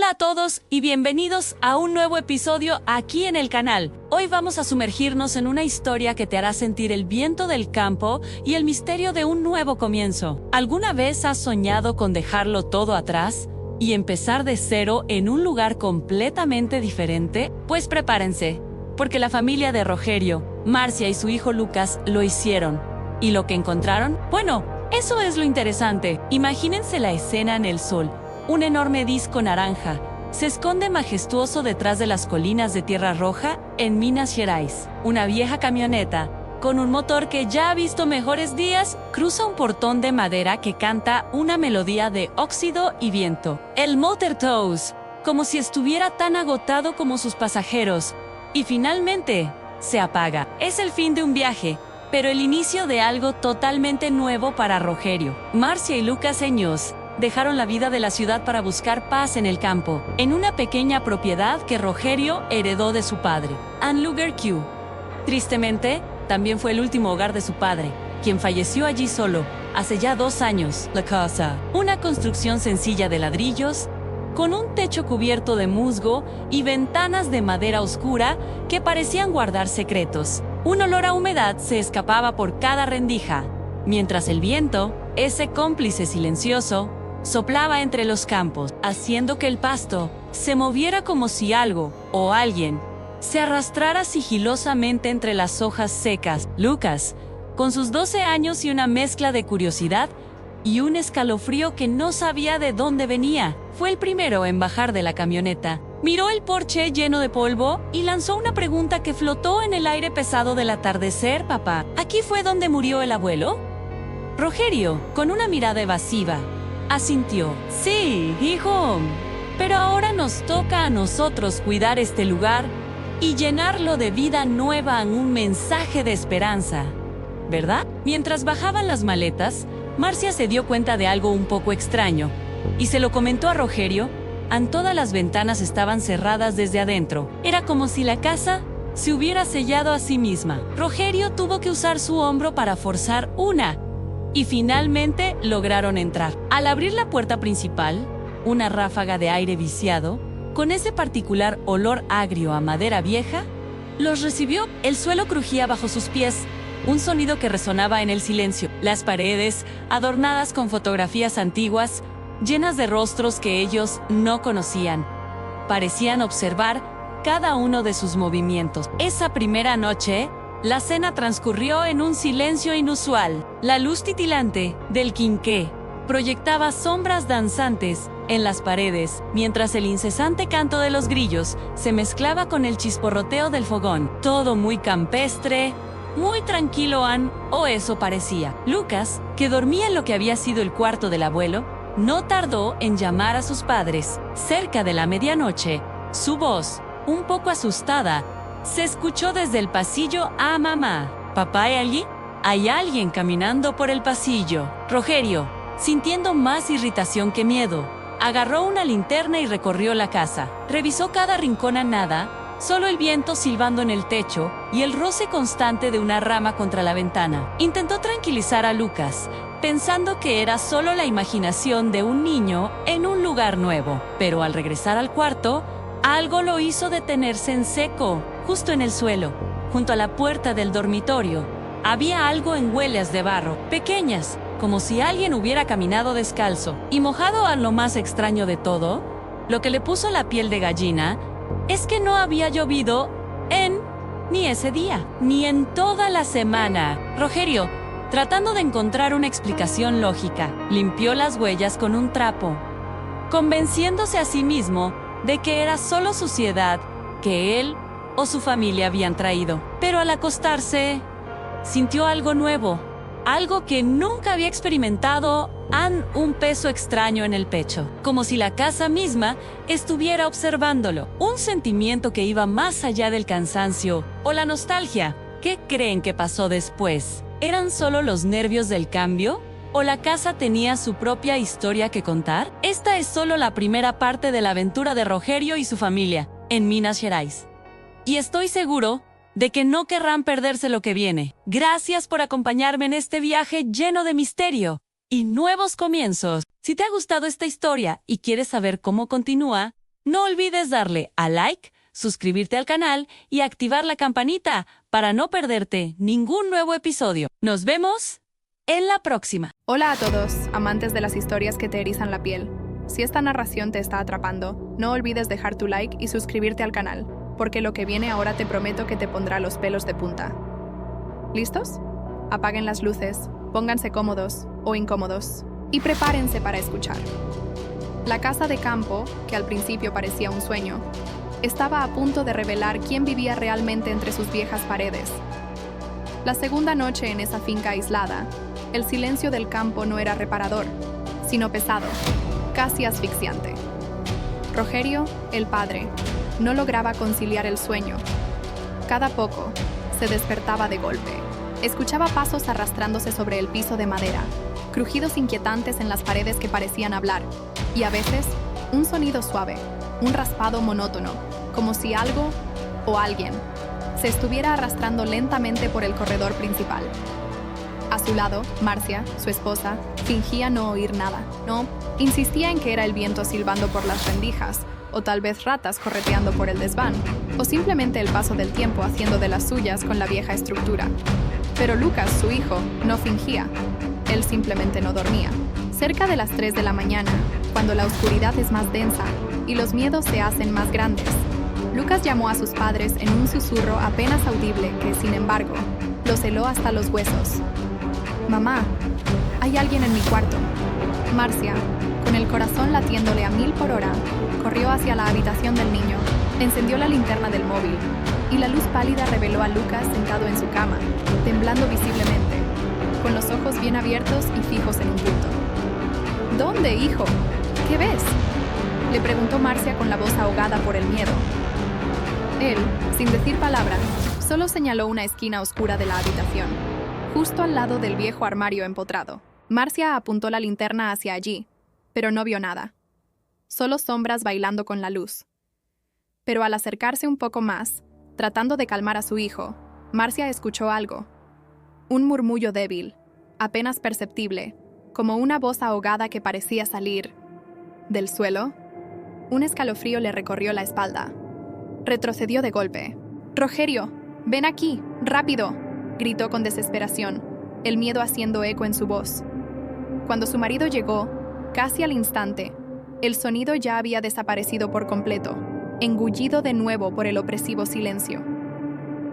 Hola a todos y bienvenidos a un nuevo episodio aquí en el canal. Hoy vamos a sumergirnos en una historia que te hará sentir el viento del campo y el misterio de un nuevo comienzo. ¿Alguna vez has soñado con dejarlo todo atrás y empezar de cero en un lugar completamente diferente? Pues prepárense, porque la familia de Rogerio, Marcia y su hijo Lucas lo hicieron. ¿Y lo que encontraron? Bueno, eso es lo interesante. Imagínense la escena en el sol. Un enorme disco naranja se esconde majestuoso detrás de las colinas de Tierra Roja en Minas Gerais. Una vieja camioneta, con un motor que ya ha visto mejores días, cruza un portón de madera que canta una melodía de óxido y viento. El Motor Tows, como si estuviera tan agotado como sus pasajeros. Y finalmente, se apaga. Es el fin de un viaje, pero el inicio de algo totalmente nuevo para Rogerio. Marcia y Lucas Eños dejaron la vida de la ciudad para buscar paz en el campo, en una pequeña propiedad que Rogerio heredó de su padre, Ann Luger Q. Tristemente, también fue el último hogar de su padre, quien falleció allí solo, hace ya 2 años. La casa, una construcción sencilla de ladrillos, con un techo cubierto de musgo y ventanas de madera oscura que parecían guardar secretos. Un olor a humedad se escapaba por cada rendija, mientras el viento, ese cómplice silencioso, soplaba entre los campos, haciendo que el pasto se moviera como si algo o alguien se arrastrara sigilosamente entre las hojas secas. Lucas, con sus 12 años y una mezcla de curiosidad y un escalofrío que no sabía de dónde venía, fue el primero en bajar de la camioneta. Miró el porche lleno de polvo y lanzó una pregunta que flotó en el aire pesado del atardecer. «Papá, ¿aquí fue donde murió el abuelo?» Rogerio, con una mirada evasiva, asintió. «Sí, hijo, pero ahora nos toca a nosotros cuidar este lugar y llenarlo de vida nueva en un mensaje de esperanza, ¿verdad?» Mientras bajaban las maletas, Marcia se dio cuenta de algo un poco extraño y se lo comentó a Rogerio. Todas las ventanas estaban cerradas desde adentro. Era como si la casa se hubiera sellado a sí misma. Rogerio tuvo que usar su hombro para forzar una, y finalmente lograron entrar. Al abrir la puerta principal, una ráfaga de aire viciado, con ese particular olor agrio a madera vieja, los recibió. El suelo crujía bajo sus pies, un sonido que resonaba en el silencio. Las paredes, adornadas con fotografías antiguas, llenas de rostros que ellos no conocían, parecían observar cada uno de sus movimientos. Esa primera noche, la cena transcurrió en un silencio inusual. La luz titilante del quinqué proyectaba sombras danzantes en las paredes, mientras el incesante canto de los grillos se mezclaba con el chisporroteo del fogón. Todo muy campestre, muy tranquilo, o eso parecía. Lucas, que dormía en lo que había sido el cuarto del abuelo, no tardó en llamar a sus padres. Cerca de la medianoche, su voz, un poco asustada, se escuchó desde el pasillo. «Ah, mamá, ¿papá hay allí?» «Hay alguien caminando por el pasillo». Rogerio, sintiendo más irritación que miedo, agarró una linterna y recorrió la casa. Revisó cada rincón. Nada, solo el viento silbando en el techo y el roce constante de una rama contra la ventana. Intentó tranquilizar a Lucas, pensando que era solo la imaginación de un niño en un lugar nuevo. Pero al regresar al cuarto, algo lo hizo detenerse en seco. Justo en el suelo, junto a la puerta del dormitorio, había algo en huellas de barro, pequeñas, como si alguien hubiera caminado descalzo y mojado. A lo más extraño de todo, lo que le puso la piel de gallina, es que no había llovido ni ese día, ni en toda la semana. Rogerio, tratando de encontrar una explicación lógica, limpió las huellas con un trapo, convenciéndose a sí mismo de que era solo suciedad que él o su familia habían traído. Pero al acostarse, sintió algo nuevo, algo que nunca había experimentado. Un peso extraño en el pecho, como si la casa misma estuviera observándolo. Un sentimiento que iba más allá del cansancio o la nostalgia. ¿Qué creen que pasó después? ¿Eran solo los nervios del cambio? ¿O la casa tenía su propia historia que contar? Esta es solo la primera parte de la aventura de Rogerio y su familia en Minas Gerais. Y estoy seguro de que no querrán perderse lo que viene. Gracias por acompañarme en este viaje lleno de misterio y nuevos comienzos. Si te ha gustado esta historia y quieres saber cómo continúa, No olvides darle a like, suscribirte al canal y activar la campanita para no perderte ningún nuevo episodio. Nos vemos en la próxima. Hola a todos, amantes de las historias que te erizan la piel. Si esta narración te está atrapando, no olvides dejar tu like y suscribirte al canal, porque lo que viene ahora te prometo que te pondrá los pelos de punta. ¿Listos? Apaguen las luces, pónganse cómodos o incómodos y prepárense para escuchar. La casa de campo, que al principio parecía un sueño, estaba a punto de revelar quién vivía realmente entre sus viejas paredes. La segunda noche en esa finca aislada, el silencio del campo no era reparador, sino pesado, casi asfixiante. Rogerio, el padre, no lograba conciliar el sueño. Cada poco, se despertaba de golpe. Escuchaba pasos arrastrándose sobre el piso de madera, crujidos inquietantes en las paredes que parecían hablar, y a veces, un sonido suave, un raspado monótono, como si algo o alguien se estuviera arrastrando lentamente por el corredor principal. A su lado, Marcia, su esposa, fingía no oír nada. No, insistía en que era el viento silbando por las rendijas, o tal vez ratas correteando por el desván, o simplemente el paso del tiempo haciendo de las suyas con la vieja estructura. Pero Lucas, su hijo, no fingía. Él simplemente no dormía. Cerca de las 3 de la mañana, cuando la oscuridad es más densa y los miedos se hacen más grandes, Lucas llamó a sus padres en un susurro apenas audible que, sin embargo, los heló hasta los huesos. «Mamá, hay alguien en mi cuarto». Marcia, con el corazón latiéndole a 1000 por hora, corrió hacia la habitación del niño, encendió la linterna del móvil, y la luz pálida reveló a Lucas sentado en su cama, temblando visiblemente, con los ojos bien abiertos y fijos en un punto. «¿Dónde, hijo? ¿Qué ves?», le preguntó Marcia con la voz ahogada por el miedo. Él, sin decir palabra, solo señaló una esquina oscura de la habitación, justo al lado del viejo armario empotrado. Marcia apuntó la linterna hacia allí, pero no vio nada. Solo sombras bailando con la luz. Pero al acercarse un poco más, tratando de calmar a su hijo, Marcia escuchó algo. Un murmullo débil, apenas perceptible, como una voz ahogada que parecía salir del suelo. Un escalofrío le recorrió la espalda. Retrocedió de golpe. «Rogerio, ven aquí, rápido», gritó con desesperación, el miedo haciendo eco en su voz. Cuando su marido llegó, casi al instante, el sonido ya había desaparecido por completo, engullido de nuevo por el opresivo silencio.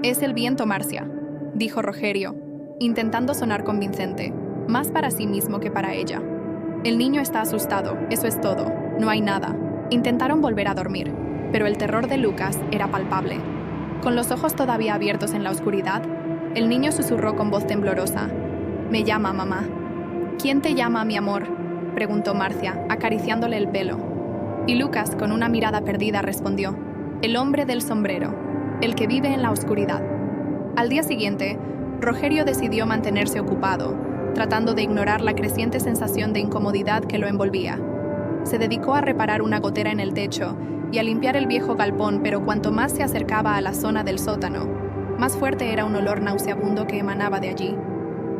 «Es el viento, Marcia», dijo Rogerio, intentando sonar convincente, más para sí mismo que para ella. «El niño está asustado, eso es todo, no hay nada». Intentaron volver a dormir, pero el terror de Lucas era palpable. Con los ojos todavía abiertos en la oscuridad, el niño susurró con voz temblorosa. «Me llama, mamá». «¿Quién te llama, mi amor?», preguntó Marcia, acariciándole el pelo. Y Lucas, con una mirada perdida, respondió: «El hombre del sombrero, el que vive en la oscuridad». Al día siguiente, Rogerio decidió mantenerse ocupado, tratando de ignorar la creciente sensación de incomodidad que lo envolvía. Se dedicó a reparar una gotera en el techo y a limpiar el viejo galpón, pero cuanto más se acercaba a la zona del sótano, más fuerte era un olor nauseabundo que emanaba de allí.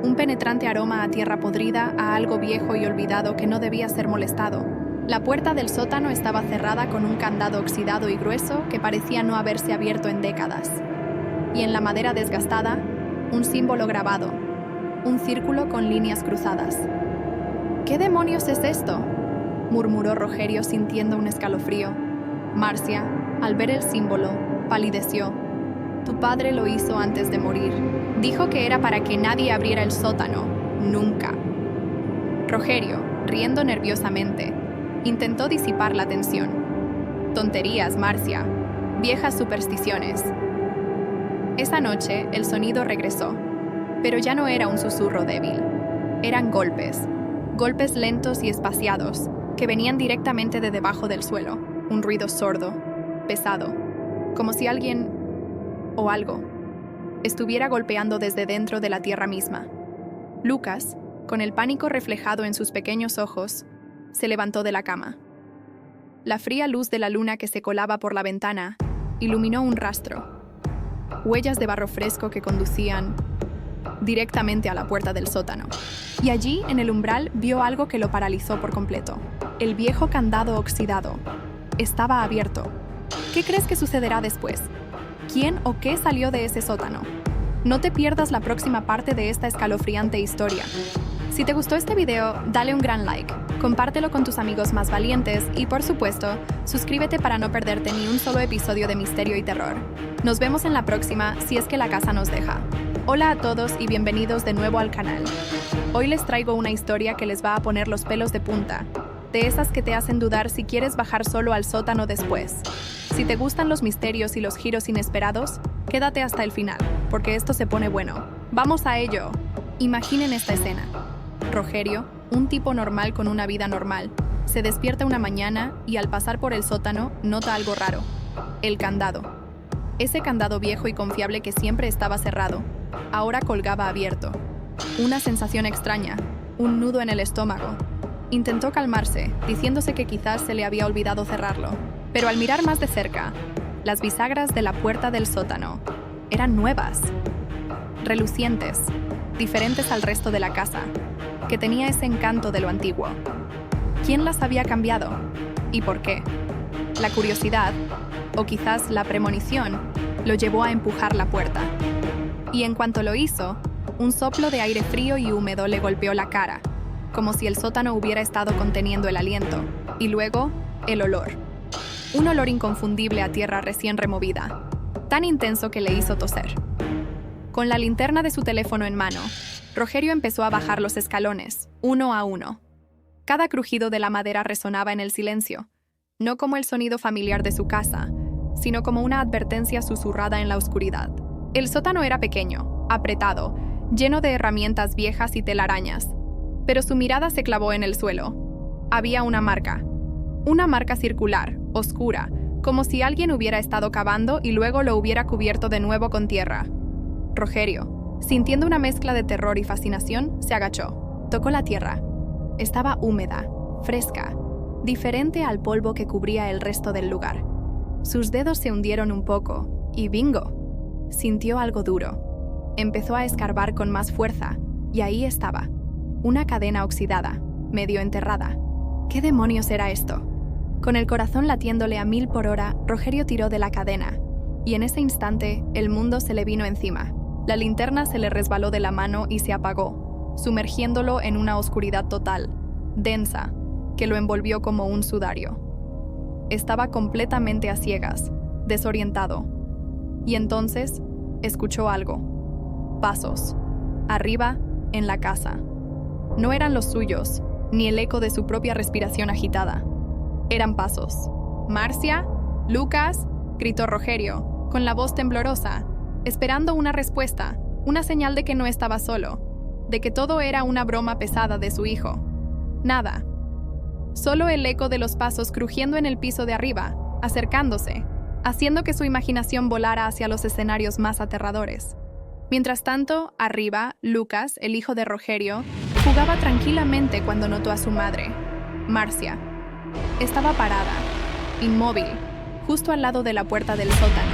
Un penetrante aroma a tierra podrida, a algo viejo y olvidado que no debía ser molestado. La puerta del sótano estaba cerrada con un candado oxidado y grueso que parecía no haberse abierto en décadas. Y en la madera desgastada, un símbolo grabado, un círculo con líneas cruzadas. «¿Qué demonios es esto?», murmuró Rogerio sintiendo un escalofrío. Marcia, al ver el símbolo, palideció. «Tu padre lo hizo antes de morir. Dijo que era para que nadie abriera el sótano. Nunca». Rogerio, riendo nerviosamente, intentó disipar la tensión. «Tonterías, Marcia. Viejas supersticiones». Esa noche, el sonido regresó, pero ya no era un susurro débil. Eran golpes, golpes lentos y espaciados, que venían directamente de debajo del suelo. Un ruido sordo, pesado, como si alguien o algo estuviera golpeando desde dentro de la tierra misma. Lucas, con el pánico reflejado en sus pequeños ojos, se levantó de la cama. La fría luz de la luna que se colaba por la ventana iluminó un rastro, huellas de barro fresco que conducían directamente a la puerta del sótano. Y allí, en el umbral, vio algo que lo paralizó por completo. El viejo candado oxidado, estaba abierto. ¿Qué crees que sucederá después? ¿Quién o qué salió de ese sótano? No te pierdas la próxima parte de esta escalofriante historia. Si te gustó este video, dale un gran like, compártelo con tus amigos más valientes y, por supuesto, suscríbete para no perderte ni un solo episodio de misterio y terror. Nos vemos en la próxima, si es que la casa nos deja. Hola a todos y bienvenidos de nuevo al canal. Hoy les traigo una historia que les va a poner los pelos de punta, de esas que te hacen dudar si quieres bajar solo al sótano después. Si te gustan los misterios y los giros inesperados, quédate hasta el final, porque esto se pone bueno. ¡Vamos a ello! Imaginen esta escena. Rogerio, un tipo normal con una vida normal, se despierta una mañana y al pasar por el sótano nota algo raro. El candado. Ese candado viejo y confiable que siempre estaba cerrado, ahora colgaba abierto. Una sensación extraña, un nudo en el estómago. Intentó calmarse, diciéndose que quizás se le había olvidado cerrarlo. Pero al mirar más de cerca, las bisagras de la puerta del sótano eran nuevas, relucientes, diferentes al resto de la casa, que tenía ese encanto de lo antiguo. ¿Quién las había cambiado? ¿Y por qué? La curiosidad, o quizás la premonición, lo llevó a empujar la puerta. Y en cuanto lo hizo, un soplo de aire frío y húmedo le golpeó la cara, como si el sótano hubiera estado conteniendo el aliento. Y luego, el olor. Un olor inconfundible a tierra recién removida, tan intenso que le hizo toser. Con la linterna de su teléfono en mano, Rogerio empezó a bajar los escalones, uno a uno. Cada crujido de la madera resonaba en el silencio, no como el sonido familiar de su casa, sino como una advertencia susurrada en la oscuridad. El sótano era pequeño, apretado, lleno de herramientas viejas y telarañas, pero su mirada se clavó en el suelo. Había una marca circular, oscura, como si alguien hubiera estado cavando y luego lo hubiera cubierto de nuevo con tierra. Rogerio, sintiendo una mezcla de terror y fascinación, se agachó. Tocó la tierra. Estaba húmeda, fresca, diferente al polvo que cubría el resto del lugar. Sus dedos se hundieron un poco, y ¡bingo! Sintió algo duro. Empezó a escarbar con más fuerza, y ahí estaba. Una cadena oxidada, medio enterrada. ¿Qué demonios era esto? Con el corazón latiéndole a 1000 por hora, Rogerio tiró de la cadena, y en ese instante, el mundo se le vino encima. La linterna se le resbaló de la mano y se apagó, sumergiéndolo en una oscuridad total, densa, que lo envolvió como un sudario. Estaba completamente a ciegas, desorientado. Y entonces, escuchó algo. Pasos. Arriba, en la casa. No eran los suyos, ni el eco de su propia respiración agitada. Eran pasos. «¡Marcia! ¡Lucas!», gritó Rogerio, con la voz temblorosa, esperando una respuesta, una señal de que no estaba solo, de que todo era una broma pesada de su hijo. Nada. Solo el eco de los pasos crujiendo en el piso de arriba, acercándose, haciendo que su imaginación volara hacia los escenarios más aterradores. Mientras tanto, arriba, Lucas, el hijo de Rogerio, jugaba tranquilamente cuando notó a su madre, Marcia. Estaba parada, inmóvil, justo al lado de la puerta del sótano,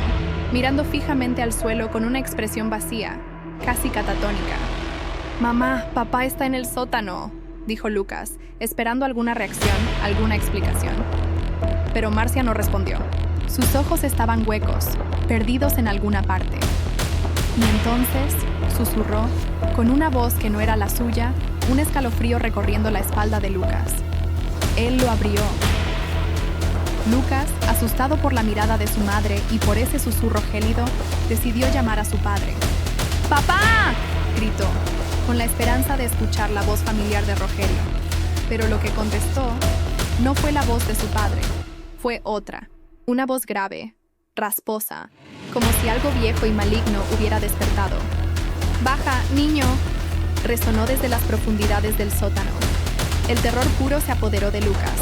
mirando fijamente al suelo con una expresión vacía, casi catatónica. «Mamá, papá está en el sótano», dijo Lucas, esperando alguna reacción, alguna explicación. Pero Marcia no respondió. Sus ojos estaban huecos, perdidos en alguna parte. Y entonces, susurró, con una voz que no era la suya, un escalofrío recorriendo la espalda de Lucas. Él lo abrió. Lucas, asustado por la mirada de su madre y por ese susurro gélido, decidió llamar a su padre. «¡Papá!», gritó, con la esperanza de escuchar la voz familiar de Rogerio. Pero lo que contestó no fue la voz de su padre, fue otra, una voz grave, rasposa, como si algo viejo y maligno hubiera despertado. «¡Baja, niño!», resonó desde las profundidades del sótano. El terror puro se apoderó de Lucas.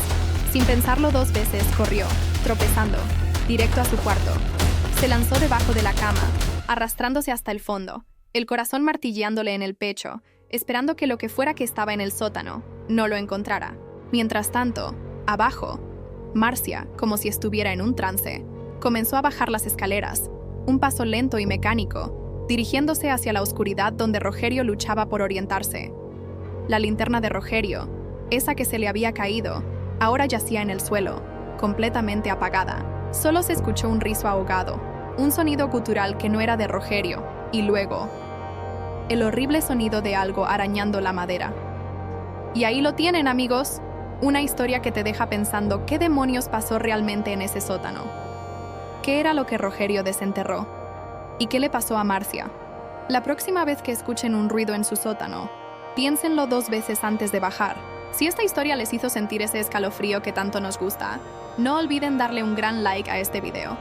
Sin pensarlo 2 veces, corrió, tropezando, directo a su cuarto. Se lanzó debajo de la cama, arrastrándose hasta el fondo, el corazón martilleándole en el pecho, esperando que lo que fuera que estaba en el sótano no lo encontrara. Mientras tanto, abajo, Marcia, como si estuviera en un trance, comenzó a bajar las escaleras, un paso lento y mecánico, dirigiéndose hacia la oscuridad donde Rogerio luchaba por orientarse. La linterna de Rogerio, esa que se le había caído, ahora yacía en el suelo, completamente apagada. Solo se escuchó un riso ahogado, un sonido gutural que no era de Rogerio, y luego, el horrible sonido de algo arañando la madera. Y ahí lo tienen, amigos. Una historia que te deja pensando qué demonios pasó realmente en ese sótano. ¿Qué era lo que Rogerio desenterró? ¿Y qué le pasó a Marcia? La próxima vez que escuchen un ruido en su sótano, piénsenlo 2 veces antes de bajar. Si esta historia les hizo sentir ese escalofrío que tanto nos gusta, no olviden darle un gran like a este video.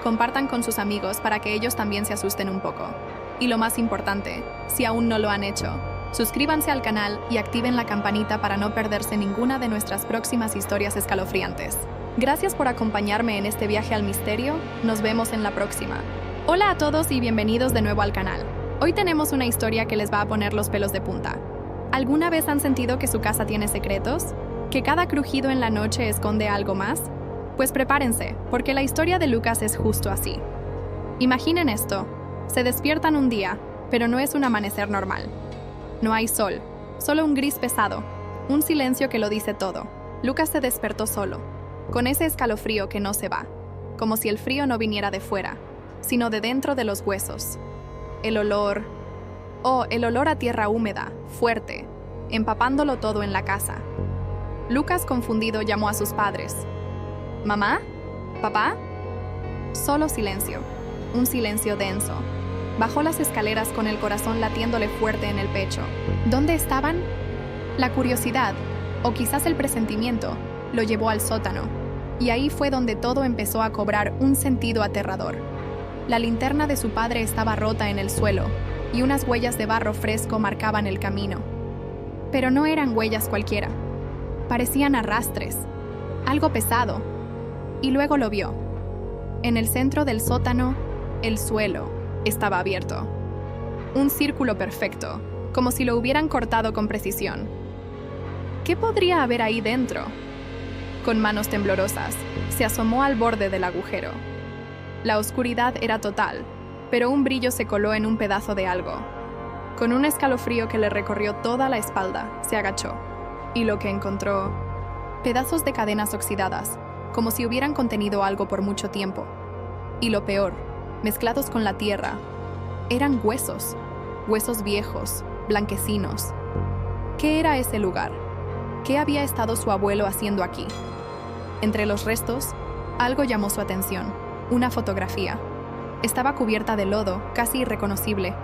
Compartan con sus amigos para que ellos también se asusten un poco. Y lo más importante, si aún no lo han hecho, suscríbanse al canal y activen la campanita para no perderse ninguna de nuestras próximas historias escalofriantes. Gracias por acompañarme en este viaje al misterio. Nos vemos en la próxima. Hola a todos y bienvenidos de nuevo al canal. Hoy tenemos una historia que les va a poner los pelos de punta. ¿Alguna vez han sentido que su casa tiene secretos? ¿Que cada crujido en la noche esconde algo más? Pues prepárense, porque la historia de Lucas es justo así. Imaginen esto. Se despiertan un día, pero no es un amanecer normal. No hay sol, solo un gris pesado, un silencio que lo dice todo. Lucas se despertó solo, con ese escalofrío que no se va, como si el frío no viniera de fuera, sino de dentro de los huesos. El olor a tierra húmeda, fuerte, empapándolo todo en la casa. Lucas, confundido, llamó a sus padres. ¿Mamá? ¿Papá? Solo silencio, un silencio denso. Bajó las escaleras con el corazón latiéndole fuerte en el pecho. ¿Dónde estaban? La curiosidad, o quizás el presentimiento, lo llevó al sótano, y ahí fue donde todo empezó a cobrar un sentido aterrador. La linterna de su padre estaba rota en el suelo, y unas huellas de barro fresco marcaban el camino. Pero no eran huellas cualquiera. Parecían arrastres, algo pesado. Y luego lo vio. En el centro del sótano, el suelo estaba abierto. Un círculo perfecto, como si lo hubieran cortado con precisión. ¿Qué podría haber ahí dentro? Con manos temblorosas, se asomó al borde del agujero. La oscuridad era total, pero un brillo se coló en un pedazo de algo. Con un escalofrío que le recorrió toda la espalda, se agachó. Y lo que encontró, pedazos de cadenas oxidadas, como si hubieran contenido algo por mucho tiempo. Y lo peor, mezclados con la tierra, eran huesos, huesos viejos, blanquecinos. ¿Qué era ese lugar? ¿Qué había estado su abuelo haciendo aquí? Entre los restos, algo llamó su atención, una fotografía. Estaba cubierta de lodo, casi irreconocible.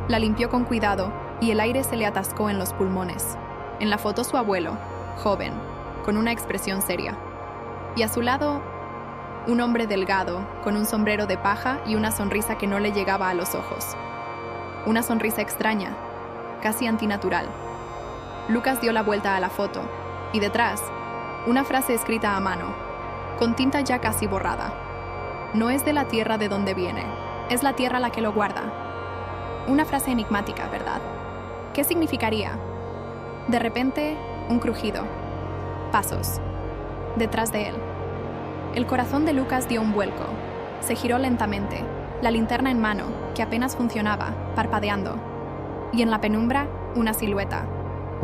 La limpió con cuidado y el aire se le atascó en los pulmones. En la foto su abuelo, joven, con una expresión seria. Y a su lado, un hombre delgado, con un sombrero de paja y una sonrisa que no le llegaba a los ojos. Una sonrisa extraña, casi antinatural. Lucas dio la vuelta a la foto, y detrás, una frase escrita a mano, con tinta ya casi borrada. No es de la tierra de donde viene, es la tierra la que lo guarda. Una frase enigmática, ¿verdad? ¿Qué significaría? De repente, un crujido. Pasos. Detrás de él. El corazón de Lucas dio un vuelco. Se giró lentamente, la linterna en mano, que apenas funcionaba, parpadeando. Y en la penumbra, una silueta.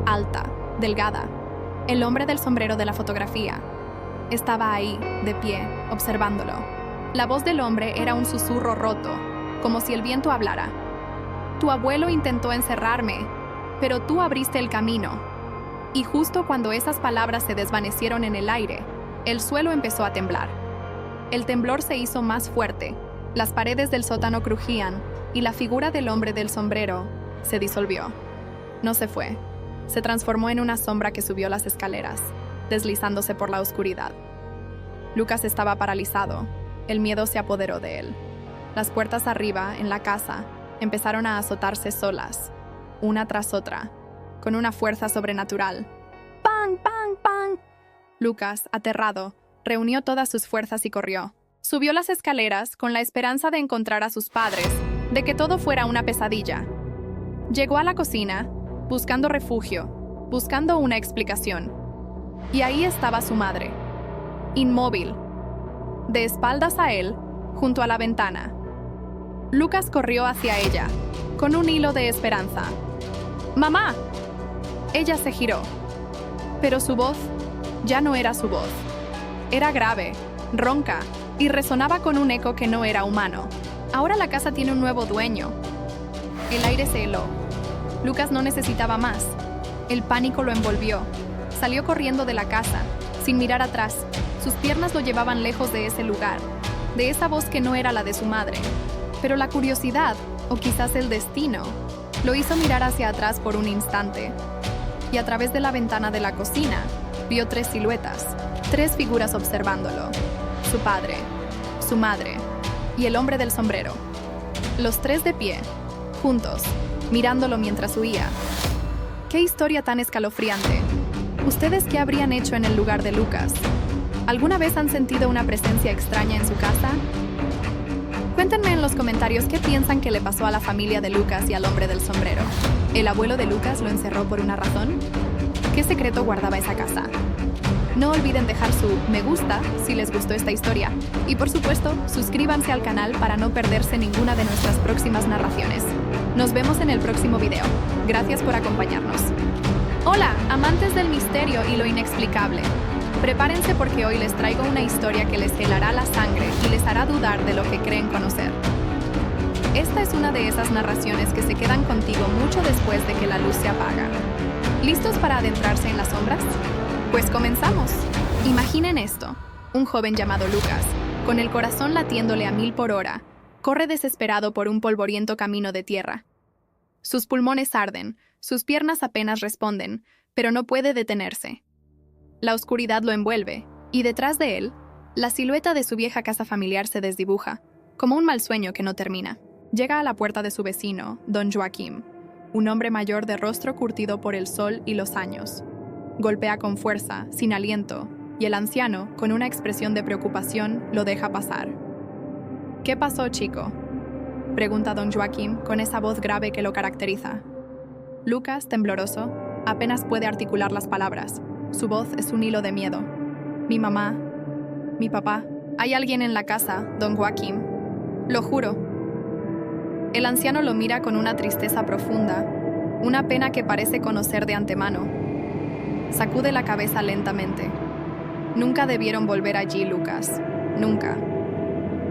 Alta, delgada. El hombre del sombrero de la fotografía. Estaba ahí, de pie, observándolo. La voz del hombre era un susurro roto, como si el viento hablara. Tu abuelo intentó encerrarme, pero tú abriste el camino. Y justo cuando esas palabras se desvanecieron en el aire, el suelo empezó a temblar. El temblor se hizo más fuerte, las paredes del sótano crujían y la figura del hombre del sombrero se disolvió. No se fue, se transformó en una sombra que subió las escaleras, deslizándose por la oscuridad. Lucas estaba paralizado, el miedo se apoderó de él. Las puertas arriba, en la casa, empezaron a azotarse solas, una tras otra, con una fuerza sobrenatural. ¡Pam, pam, pam! Lucas, aterrado, reunió todas sus fuerzas y corrió. Subió las escaleras con la esperanza de encontrar a sus padres, de que todo fuera una pesadilla. Llegó a la cocina, buscando refugio, buscando una explicación. Y ahí estaba su madre, inmóvil, de espaldas a él, junto a la ventana. Lucas corrió hacia ella, con un hilo de esperanza. ¡Mamá! Ella se giró, pero su voz ya no era su voz. Era grave, ronca, y resonaba con un eco que no era humano. Ahora la casa tiene un nuevo dueño. El aire se heló. Lucas no necesitaba más. El pánico lo envolvió. Salió corriendo de la casa, sin mirar atrás. Sus piernas lo llevaban lejos de ese lugar, de esa voz que no era la de su madre. Pero la curiosidad, o quizás el destino, lo hizo mirar hacia atrás por un instante. Y a través de la ventana de la cocina, vio 3 siluetas, 3 figuras observándolo. Su padre, su madre y el hombre del sombrero. Los 3 de pie, juntos, mirándolo mientras huía. ¡Qué historia tan escalofriante! ¿Ustedes qué habrían hecho en el lugar de Lucas? ¿Alguna vez han sentido una presencia extraña en su casa? Cuéntenme en los comentarios qué piensan que le pasó a la familia de Lucas y al hombre del sombrero. ¿El abuelo de Lucas lo encerró por una razón? ¿Qué secreto guardaba esa casa? No olviden dejar su me gusta si les gustó esta historia. Y por supuesto, suscríbanse al canal para no perderse ninguna de nuestras próximas narraciones. Nos vemos en el próximo video. Gracias por acompañarnos. Hola, amantes del misterio y lo inexplicable. Prepárense porque hoy les traigo una historia que les helará la sangre y les hará dudar de lo que creen conocer. Esta es una de esas narraciones que se quedan contigo mucho después de que la luz se apaga. ¿Listos para adentrarse en las sombras? Pues comenzamos. Imaginen esto. Un joven llamado Lucas, con el corazón latiéndole a 1000 por hora, corre desesperado por un polvoriento camino de tierra. Sus pulmones arden, sus piernas apenas responden, pero no puede detenerse. La oscuridad lo envuelve, y detrás de él, la silueta de su vieja casa familiar se desdibuja, como un mal sueño que no termina. Llega a la puerta de su vecino, don Joaquim, un hombre mayor de rostro curtido por el sol y los años. Golpea con fuerza, sin aliento, y el anciano, con una expresión de preocupación, lo deja pasar. ¿Qué pasó, chico?, pregunta don Joaquim con esa voz grave que lo caracteriza. Lucas, tembloroso, apenas puede articular las palabras. Su voz es un hilo de miedo. Mi mamá, mi papá, hay alguien en la casa, don Joaquim. Lo juro. El anciano lo mira con una tristeza profunda, una pena que parece conocer de antemano. Sacude la cabeza lentamente. Nunca debieron volver allí, Lucas. Nunca.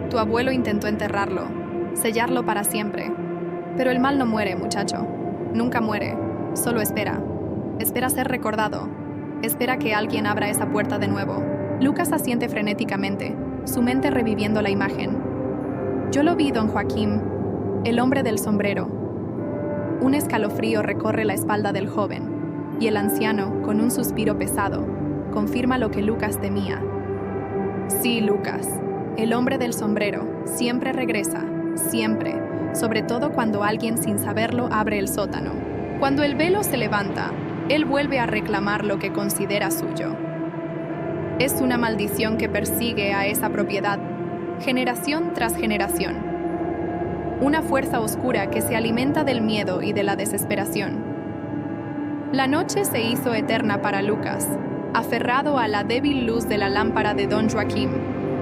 Tu abuelo intentó enterrarlo, sellarlo para siempre. Pero el mal no muere, muchacho. Nunca muere. Solo espera. Espera ser recordado. Espera que alguien abra esa puerta de nuevo. Lucas asiente frenéticamente, su mente reviviendo la imagen. Yo lo vi, don Joaquim, el hombre del sombrero. Un escalofrío recorre la espalda del joven, y el anciano, con un suspiro pesado, confirma lo que Lucas temía. Sí, Lucas, el hombre del sombrero siempre regresa, siempre, sobre todo cuando alguien sin saberlo abre el sótano. Cuando el velo se levanta, él vuelve a reclamar lo que considera suyo. Es una maldición que persigue a esa propiedad, generación tras generación. Una fuerza oscura que se alimenta del miedo y de la desesperación. La noche se hizo eterna para Lucas, aferrado a la débil luz de la lámpara de don Joaquim,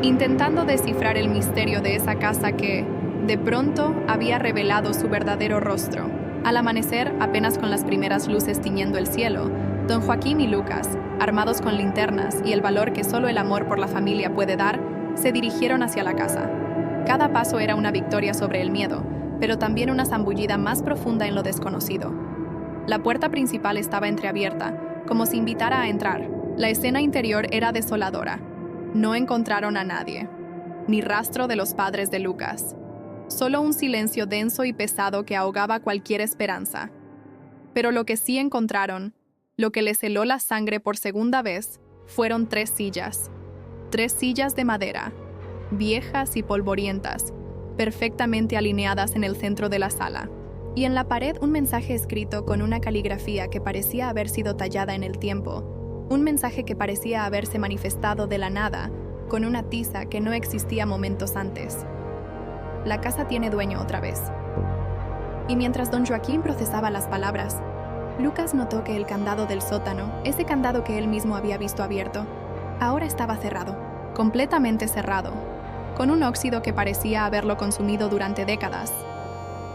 intentando descifrar el misterio de esa casa que, de pronto, había revelado su verdadero rostro. Al amanecer, apenas con las primeras luces tiñendo el cielo, don Joaquim y Lucas, armados con linternas y el valor que solo el amor por la familia puede dar, se dirigieron hacia la casa. Cada paso era una victoria sobre el miedo, pero también una zambullida más profunda en lo desconocido. La puerta principal estaba entreabierta, como si invitara a entrar. La escena interior era desoladora. No encontraron a nadie, ni rastro de los padres de Lucas. Solo un silencio denso y pesado que ahogaba cualquier esperanza. Pero lo que sí encontraron, lo que les heló la sangre por segunda vez, fueron 3 sillas. 3 sillas de madera, viejas y polvorientas, perfectamente alineadas en el centro de la sala. Y en la pared un mensaje escrito con una caligrafía que parecía haber sido tallada en el tiempo. Un mensaje que parecía haberse manifestado de la nada, con una tiza que no existía momentos antes. La casa tiene dueño otra vez. Y mientras don Joaquim procesaba las palabras, Lucas notó que el candado del sótano, ese candado que él mismo había visto abierto, ahora estaba cerrado, completamente cerrado, con un óxido que parecía haberlo consumido durante décadas.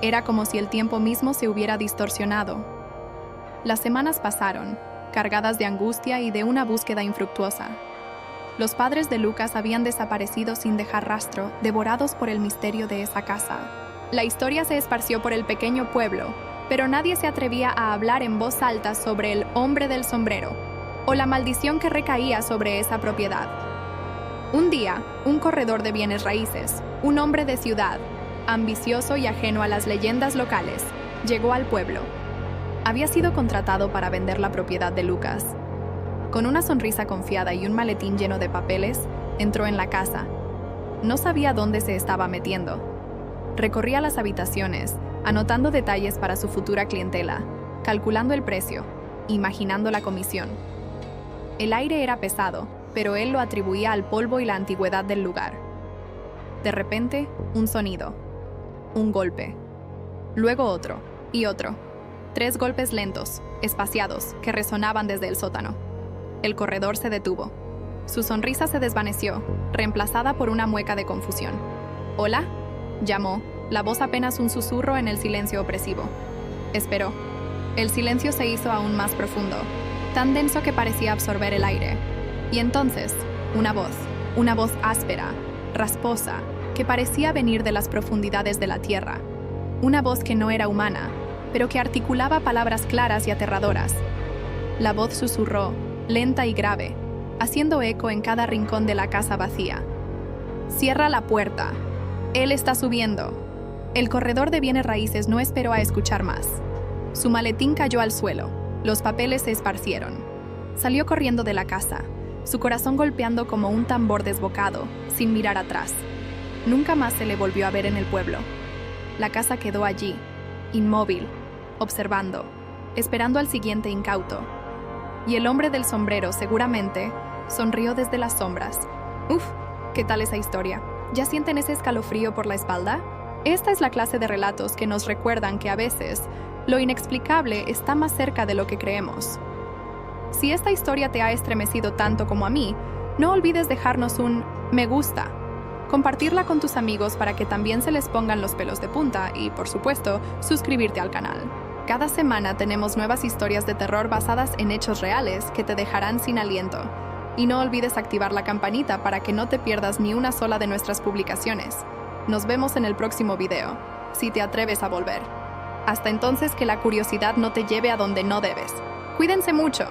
Era como si el tiempo mismo se hubiera distorsionado. Las semanas pasaron, cargadas de angustia y de una búsqueda infructuosa. Los padres de Lucas habían desaparecido sin dejar rastro, devorados por el misterio de esa casa. La historia se esparció por el pequeño pueblo, pero nadie se atrevía a hablar en voz alta sobre el hombre del sombrero o la maldición que recaía sobre esa propiedad. Un día, un corredor de bienes raíces, un hombre de ciudad, ambicioso y ajeno a las leyendas locales, llegó al pueblo. Había sido contratado para vender la propiedad de Lucas. Con una sonrisa confiada y un maletín lleno de papeles, entró en la casa. No sabía dónde se estaba metiendo. Recorría las habitaciones, anotando detalles para su futura clientela, calculando el precio, imaginando la comisión. El aire era pesado, pero él lo atribuía al polvo y la antigüedad del lugar. De repente, un sonido. Un golpe. Luego otro, y otro. 3 golpes lentos, espaciados, que resonaban desde el sótano. El corredor se detuvo. Su sonrisa se desvaneció, reemplazada por una mueca de confusión. «¿Hola?», llamó, la voz apenas un susurro en el silencio opresivo. Esperó. El silencio se hizo aún más profundo, tan denso que parecía absorber el aire. Y entonces, una voz áspera, rasposa, que parecía venir de las profundidades de la tierra. Una voz que no era humana, pero que articulaba palabras claras y aterradoras. La voz susurró, lenta y grave, haciendo eco en cada rincón de la casa vacía. «Cierra la puerta. Él está subiendo». El corredor de bienes raíces no esperó a escuchar más. Su maletín cayó al suelo. Los papeles se esparcieron. Salió corriendo de la casa, su corazón golpeando como un tambor desbocado, sin mirar atrás. Nunca más se le volvió a ver en el pueblo. La casa quedó allí, inmóvil, observando, esperando al siguiente incauto. Y el hombre del sombrero, seguramente, sonrió desde las sombras. Uf, ¿qué tal esa historia? ¿Ya sienten ese escalofrío por la espalda? Esta es la clase de relatos que nos recuerdan que a veces lo inexplicable está más cerca de lo que creemos. Si esta historia te ha estremecido tanto como a mí, no olvides dejarnos un me gusta, compartirla con tus amigos para que también se les pongan los pelos de punta y, por supuesto, suscribirte al canal. Cada semana tenemos nuevas historias de terror basadas en hechos reales que te dejarán sin aliento. Y no olvides activar la campanita para que no te pierdas ni una sola de nuestras publicaciones. Nos vemos en el próximo video, si te atreves a volver. Hasta entonces, que la curiosidad no te lleve a donde no debes. Cuídense mucho.